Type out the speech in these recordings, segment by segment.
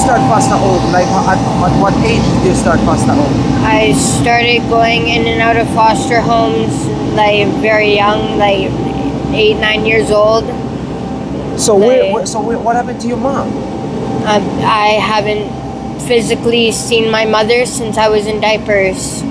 start foster home? Like at what age did you start foster home? I started going in and out of foster homes like very young, like 8, 9 years old. So what happened to your mom? I haven't physically seen my mother since I was in diapers.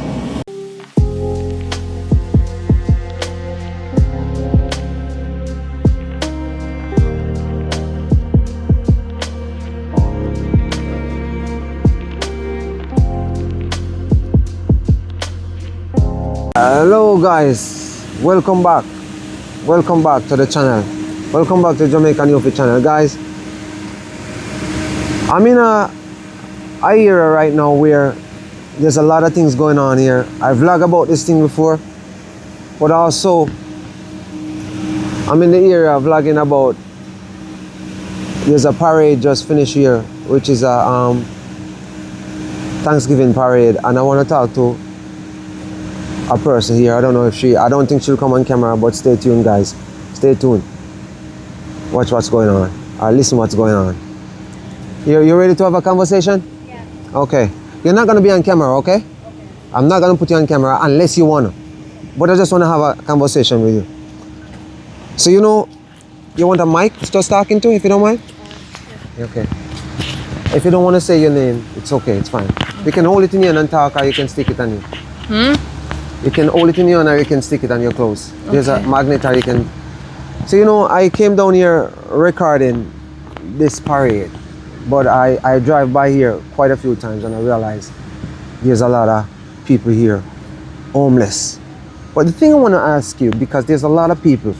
Hello guys, welcome back to the channel, welcome back to Jamaican Youth channel. Guys, I'm in a era right now where there's a lot of things going on here. I vlog about this thing before, but also I'm in the area vlogging about there's a parade just finished here, which is a Thanksgiving parade, and I want to talk to a person here. I don't know if I don't think she'll come on camera, but stay tuned guys, stay tuned, watch what's going on, or listen what's going on. You ready to have a conversation? Yeah. Okay, you're not going to be on camera, okay? I'm not going to put you on camera unless you want to, but I just want to have a conversation with you. So you want a mic just talking to, if you don't mind? Okay. If you don't want to say your name, it's okay, it's fine. You can hold it in your hand and talk, or you can stick it on you. You can hold it in your hand or you can stick it on your clothes. Okay. There's a magnet or you can... So I came down here recording this parade, but I drive by here quite a few times and I realize there's a lot of people here homeless. But the thing I want to ask you, because there's a lot of people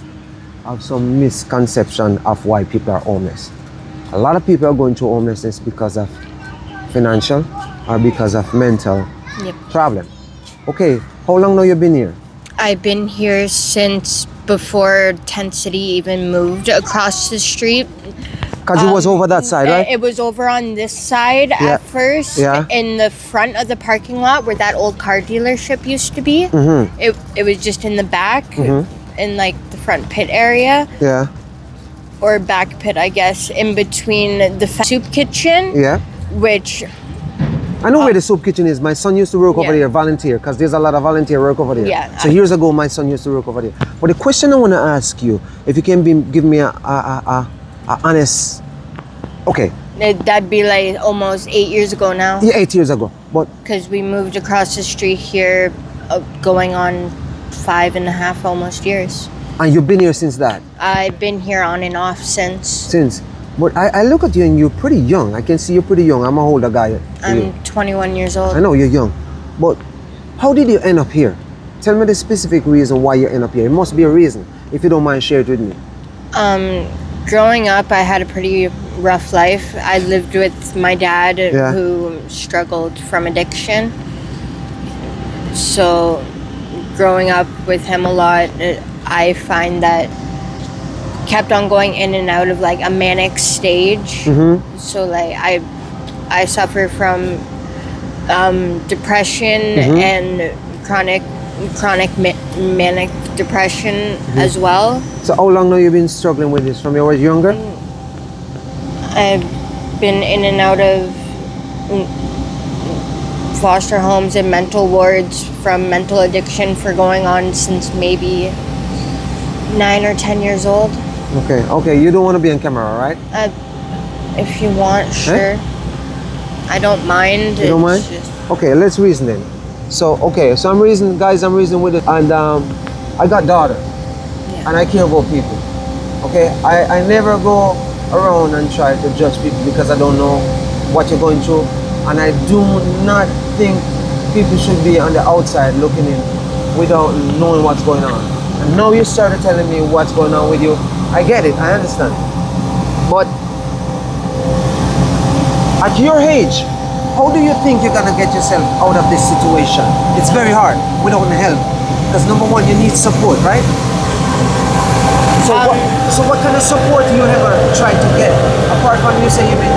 have some misconception of why people are homeless. A lot of people are going through homelessness because of financial or because of mental problem. Okay, how long now you been here? I've been here since before Tent City even moved across the street. Because it was over that side, right? It was over on this side at first, in the front of the parking lot where that old car dealership used to be. It was just in the back, in like the front pit area. Yeah. Or back pit, I guess, in between the soup kitchen. Yeah. Which... I know where the soup kitchen is. My son used to work over there, volunteer, because there's a lot of volunteer work over there. Yeah. So years ago, my son used to work over there. But the question I want to ask you, if you can give me a honest, okay. That'd be like almost 8 years ago now. Yeah, 8 years ago. But because we moved across the street here, going on 5.5 almost years. And you've been here since that? I've been here on and off since. Since? But I look at you and you're pretty young. I can see you're pretty young. I'm an older guy. I'm 21 years old. I know you're young. But how did you end up here? Tell me the specific reason why you end up here. It must be a reason. If you don't mind, share it with me. Growing up, I had a pretty rough life. I lived with my dad who struggled from addiction. So growing up with him a lot, I find that kept on going in and out of like a manic stage. So like I suffer from depression and chronic manic depression as well. So how long now you been struggling with this? From you were younger? I've been in and out of foster homes and mental wards from mental addiction for going on since maybe 9 or 10 years old. Okay, you don't want to be on camera, right? If you want, sure. I don't mind. You don't mind? Okay, let's reason then. So I'm reasoning with it, and I got daughter, and I care about people. Okay, I never go around and try to judge people because I don't know what you're going through, and I do not think people should be on the outside looking in without knowing what's going on. And now you started telling me what's going on with you. I get it, I understand. But at your age, how do you think you're gonna get yourself out of this situation? It's very hard without help. Because number one, you need support, right? So what kind of support do you ever try to get? Apart from you say you've been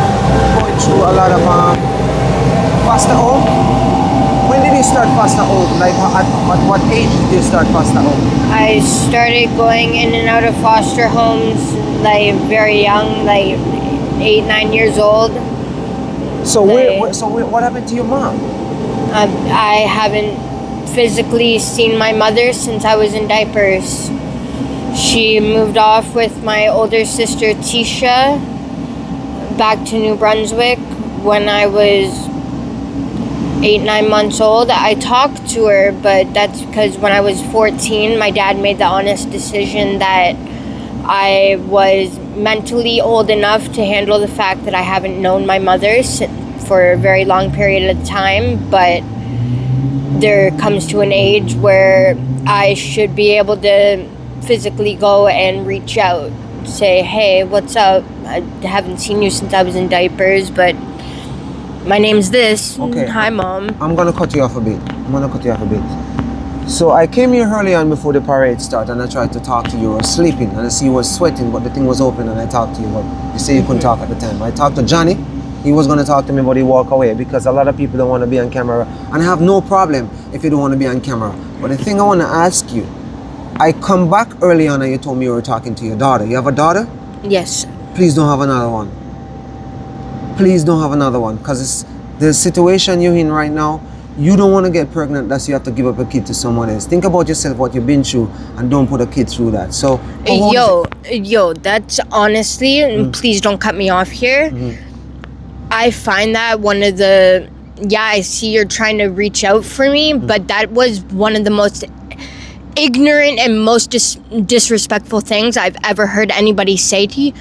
going through a lot of foster home? When did you start foster home? Like at what age did you start foster home? I started going in and out of foster homes like very young, like 8, 9 years old. So Like- what happened to your mom? I haven't physically seen my mother since I was in diapers. She moved off with my older sister Tisha back to New Brunswick when I was 8-9 months old. I talked to her, but that's because when I was 14, my dad made the honest decision that I was mentally old enough to handle the fact that I haven't known my mother for a very long period of time, but there comes to an age where I should be able to physically go and reach out, say, hey, what's up? I haven't seen you since I was in diapers, but my name's this. Okay. Hi, Mom. I'm gonna cut you off a bit. So I came here early on before the parade started, and I tried to talk to you. You were sleeping, and I see you were sweating, but the thing was open, and I talked to you. But you say you couldn't talk at the time. I talked to Johnny. He was gonna talk to me, but he walked away because a lot of people don't want to be on camera, and I have no problem if you don't want to be on camera. But the thing I want to ask you, I come back early on, and you told me you were talking to your daughter. You have a daughter? Yes. Please don't have another one. Please don't have another one, because it's the situation you're in right now. You don't want to get pregnant, that's you have to give up a kid to someone else. Think about yourself, what you've been through, and don't put a kid through that. So, Yo, that's honestly, and please don't cut me off here. I find that one of the, I see you're trying to reach out for me, but that was one of the most ignorant and most disrespectful things I've ever heard anybody say to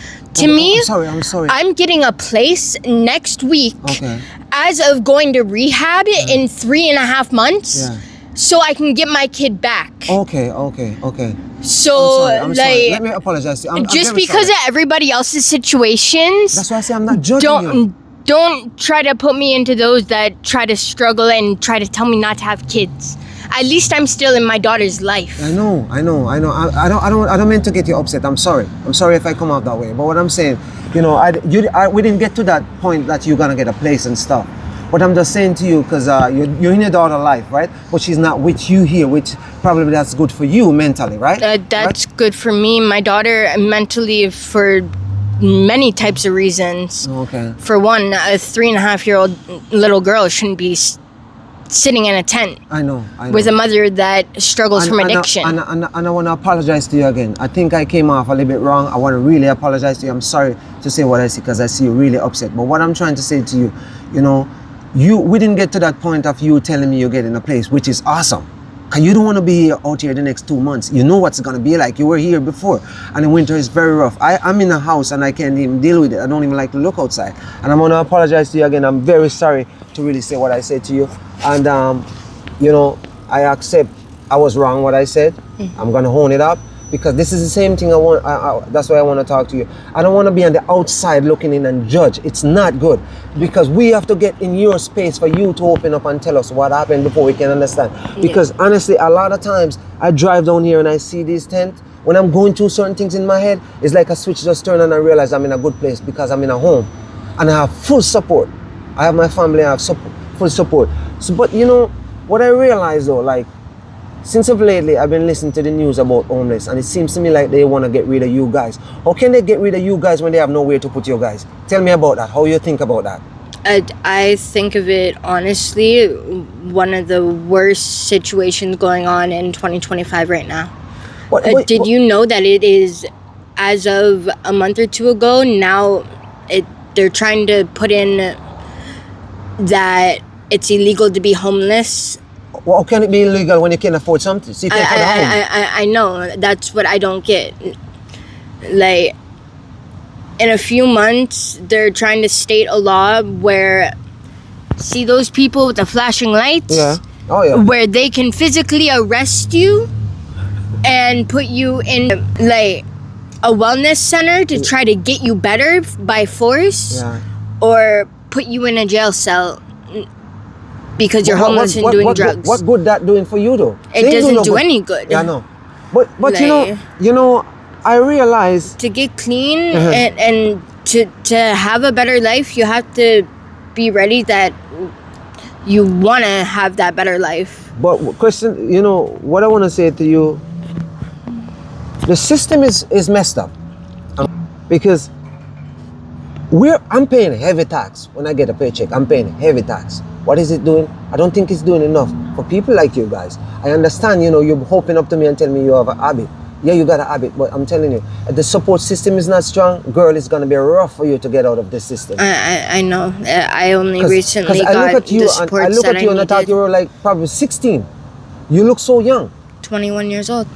me. I'm sorry. I'm getting a place next week as of going to rehab in 3.5 months. Yeah. So I can get my kid back. Okay. So, I'm sorry. Let me apologize to you. I'm just very because sorry. of everybody else's situations, That's why I say I'm not judging you. don't try to put me into those that try to struggle and try to tell me not to have kids. At least I'm still in my daughter's life. I know. I don't mean to get you upset. I'm sorry if I come out that way. But what I'm saying, we didn't get to that point that you're gonna get a place and stuff. But I'm just saying to you, because you're in your daughter's life, right? But she's not with you here, which probably that's good for you mentally, right? That's good for me, my daughter, mentally, for many types of reasons. Okay. For one, a 3.5-year-old little girl shouldn't be sitting in a tent. I know. With a mother that struggles from addiction. And I want to apologize to you again. I think I came off a little bit wrong. I want to really apologize to you. I'm sorry to say what I see, because I see you really upset. But what I'm trying to say to you, we didn't get to that point of you telling me you're getting a place, which is awesome. Because you don't want to be out here the next 2 months. You know what's going to be like. You were here before. And the winter is very rough. I'm in a house and I can't even deal with it. I don't even like to look outside. And I'm going to apologize to you again. I'm very sorry to really say what I said to you. And, I accept I was wrong what I said. I'm going to own it up. Because this is the same thing that's why I want to talk to you. I don't want to be on the outside looking in and judge. It's not good. Because we have to get in your space for you to open up and tell us what happened before we can understand. Because honestly, a lot of times I drive down here and I see these tents. When I'm going through certain things in my head, it's like a switch just turned and I realize I'm in a good place because I'm in a home. And I have full support. I have my family, I have full support. So, but what I realize though, since of lately, I've been listening to the news about homeless, and it seems to me like they want to get rid of you guys. How can they get rid of you guys when they have nowhere to put you guys? Tell me about that. How you think about that? I think of it, honestly, one of the worst situations going on in 2025 right now. Did you know that it is, as of a month or two ago, now they're trying to put in that it's illegal to be homeless? Well, how can it be illegal when you can't afford something? So you can't afford a home. I know. That's what I don't get. In a few months, they're trying to state a law where, see those people with the flashing lights? Yeah. Oh, yeah. Where they can physically arrest you and put you in, a wellness center to try to get you better by force. Yeah. Or put you in a jail cell because you're homeless and doing drugs. What good that doing for you though? It doesn't do any good. Yeah, I know. But I realize to get clean and to have a better life, you have to be ready that you want to have that better life. But question, what I want to say to you, the system is messed up. Because I'm paying heavy tax when I get a paycheck. I'm paying heavy tax. What is it doing? I don't think it's doing enough for people like you guys. I understand, you're hoping up to me and telling me you have a habit. Yeah, you got a habit, but I'm telling you, if the support system is not strong, girl, it's gonna be rough for you to get out of this system. I know. I only recently I got look at you the and support I look that at you and I thought needed. you were like probably 16. You look so young. 21 years old.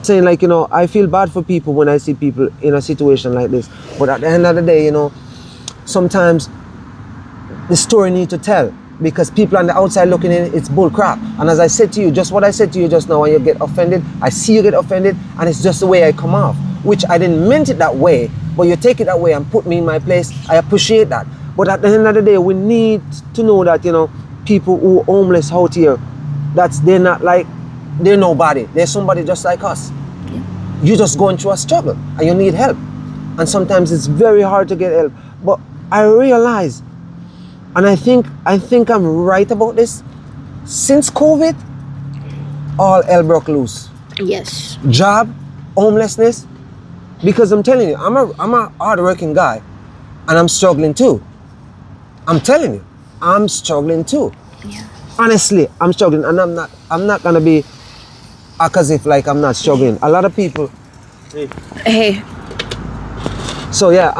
Saying like, I feel bad for people when I see people in a situation like this. But at the end of the day, sometimes the story need to tell, because people on the outside looking in, it's bull crap. And as I said to you, just what I said to you just now, when you get offended, I see you get offended, and it's just the way I come off, which I didn't meant it that way, but you take it that way and put me in my place. I appreciate that. But at the end of the day, we need to know that, people who are homeless out here, they're nobody. They're somebody just like us. You're just going through a struggle and you need help. And sometimes it's very hard to get help. But I realize, and I think I'm right about this, since COVID, all hell broke loose. Yes. Job, homelessness, because I'm telling you, I'm a hard-working guy, and I'm struggling too. I'm telling you, I'm struggling too. Yeah. Honestly, I'm struggling, and I'm not gonna be act as if like I'm not struggling. A lot of people. Hey. So yeah,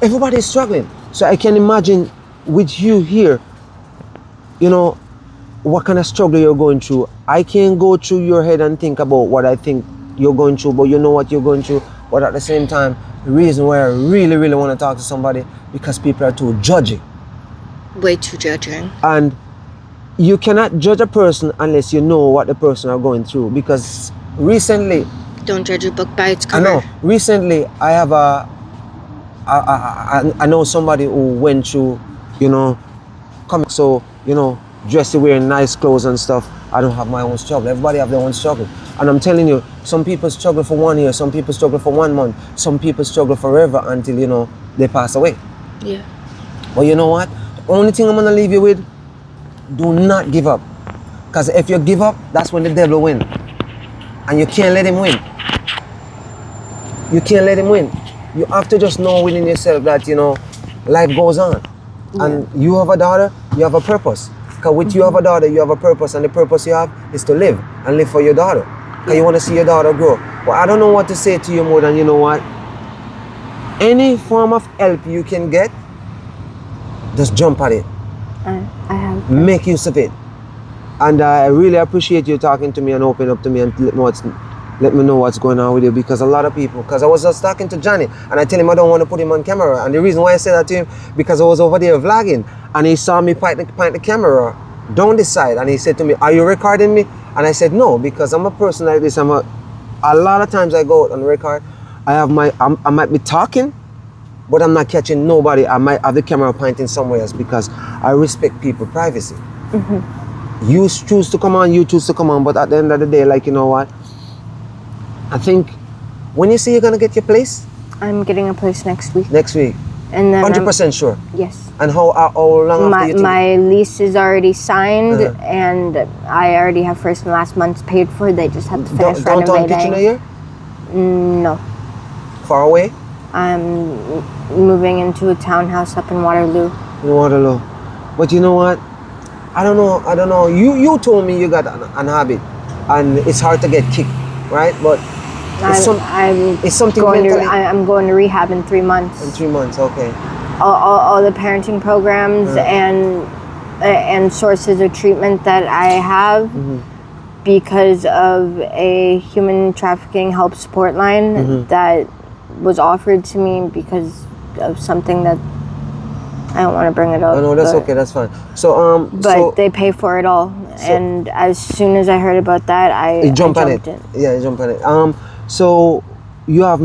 everybody's struggling. So I can imagine with you here, what kind of struggle you're going through. I can't go through your head and think about what I think you're going through, but you know what you're going through. But at the same time, the reason why I really, really want to talk to somebody, because people are too judgy. Way too judging. And you cannot judge a person unless you know what the person are going through. Because recently, Don't judge a book by its cover. I know. Recently, I have I know somebody who went through, so, dressed wearing nice clothes and stuff. I don't have my own struggle. Everybody have their own struggle. And I'm telling you, some people struggle for 1 year, some people struggle for 1 month, some people struggle forever until, they pass away. Yeah. But you know what? The only thing I'm going to leave you with, do not give up. Because if you give up, that's when the devil wins. And you can't let him win. You can't let him win. You have to just know within yourself that, life goes on. Yeah. And you have a daughter, you have a purpose. Because with you have a daughter, you have a purpose. And the purpose you have is to live and live for your daughter. Because you want to see your daughter grow. But I don't know what to say to you more than, you know what? Any form of help you can get, just jump at it. I have. Make use of it. And I really appreciate you talking to me and opening up to me and let me know what's going on with you, because a lot of people, because I was just talking to Johnny and I tell him I don't want to put him on camera, and the reason why I said that to him, because I was over there vlogging and he saw me point the camera down this side, and he said to me, "Are you recording me?" And I said no, because I'm a person like this. A lot of times I go out and record, I might be talking, but I'm not catching nobody. I might have the camera pointing somewhere else because I respect people's privacy. Mm-hmm. You choose to come on, but at the end of the day, like, you know what? I think, when you say you're going to get your place? I'm getting a place next week. Next week? And then 100% sure? Yes. And how long after you think? My lease is already signed, Uh-huh. and I already have first and last month's paid for. They just have to finish Downtown renovating. Kitchener here? No. Far away? I'm moving into a townhouse up in Waterloo. In Waterloo. But you know what? I don't know. You told me you got an habit, and it's hard to get kicked, right? But it's something mentally. I'm going to rehab in 3 months. In 3 months, okay. All the parenting programs and sources of treatment that I have, because of a human trafficking help support line that was offered to me because of something that I don't want to bring it up. No, that's okay, that's fine. So but they pay for it all, and as soon as I heard about that, I jumped on it. Yeah, you jumped on it. So you have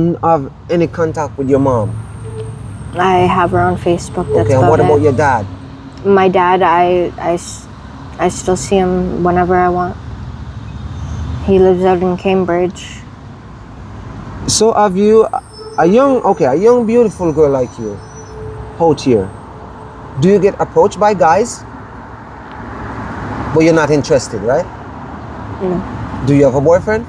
any contact with your mom? I have her on Facebook. That's okay, and what about your dad? My dad, I still see him whenever I want. He lives out in Cambridge. So have you a young beautiful girl like you out here? Do you get approached by guys? But you're not interested, right? No. Do you have a boyfriend?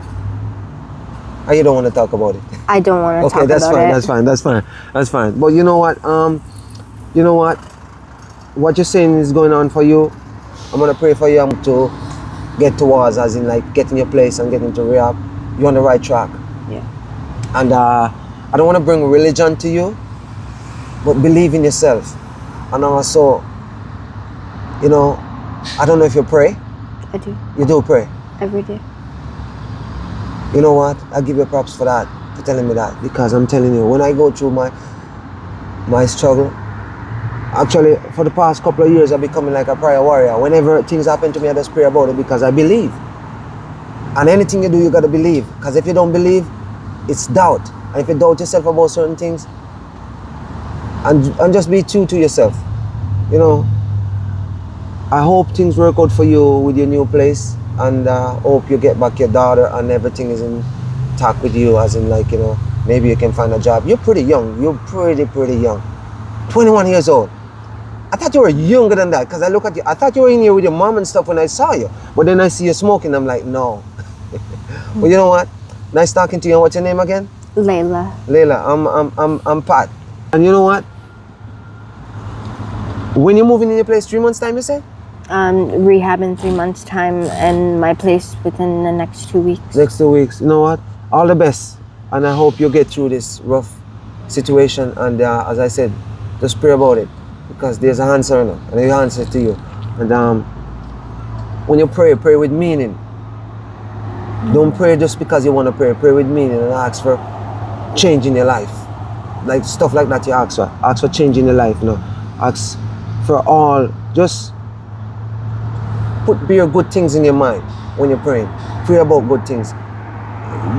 Or you don't want to talk about it? I don't want to Okay, talk that's about fine. it. That's fine. But you know what? You know what? What you're saying is going on for you. I'm gonna pray for you to get towards, as in like getting your place and getting to rehab. You're on the right track. Yeah. And I don't want to bring religion to you, but believe in yourself. And also, you know, I don't know if you pray. I do. You do pray. Every day. You know what? I give you props for that, for telling me that, because I'm telling you, when I go through my struggle, actually for the past couple of years I've becoming like a prayer warrior. Whenever things happen to me, I just pray about it because I believe. And anything you do, you gotta believe. Because if you don't believe, it's doubt. And if you doubt yourself about certain things, and just be true to yourself. You know, I hope things work out for you with your new place, and hope you get back your daughter and everything is intact with you, as in like, you know, maybe you can find a job. You're pretty young. You're pretty young. 21 years old. I thought you were younger than that because I look at you. I thought you were in here with your mom and stuff when I saw you. But then I see you smoking. I'm like, no. But you know what? Nice talking to you. And what's your name again? Layla. Layla. I'm Pat. And you know what? When you're moving in your place, 3 months time, you said? Rehab in 3 months' time, and my place within the next 2 weeks. Next 2 weeks. You know what? All the best. And I hope you get through this rough situation. And as I said, just pray about it. Because there's an answer in it. And the answer to you. And when you pray, pray with meaning. Don't pray just because you want to pray. Pray with meaning and ask for change in your life. Like stuff like that you ask for. Ask for change in your life, you know. Ask for all. Just put your good things in your mind when you're praying. Pray about good things.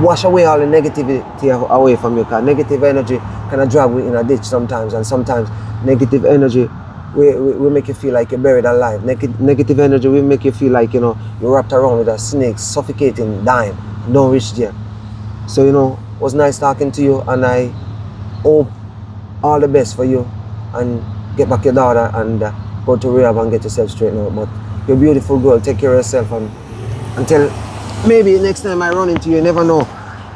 Wash away all the negativity away from you, because negative energy kind of drag you in a ditch sometimes, and sometimes negative energy will make you feel like you're buried alive. Negative energy will make you feel like, you know, you're wrapped around with a snake, suffocating, dying, don't reach there. So, you know, it was nice talking to you, and I hope all the best for you, and get back your daughter and go to rehab and get yourself straightened out. But you're a beautiful girl, take care of yourself, and until maybe next time I run into you, you never know.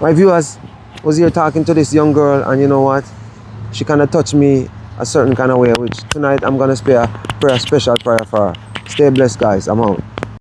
My viewers was here talking to this young girl, and you know what? She kind of touched me a certain kind of way, which tonight I'm going to pray a special prayer for her. Stay blessed, guys. I'm out.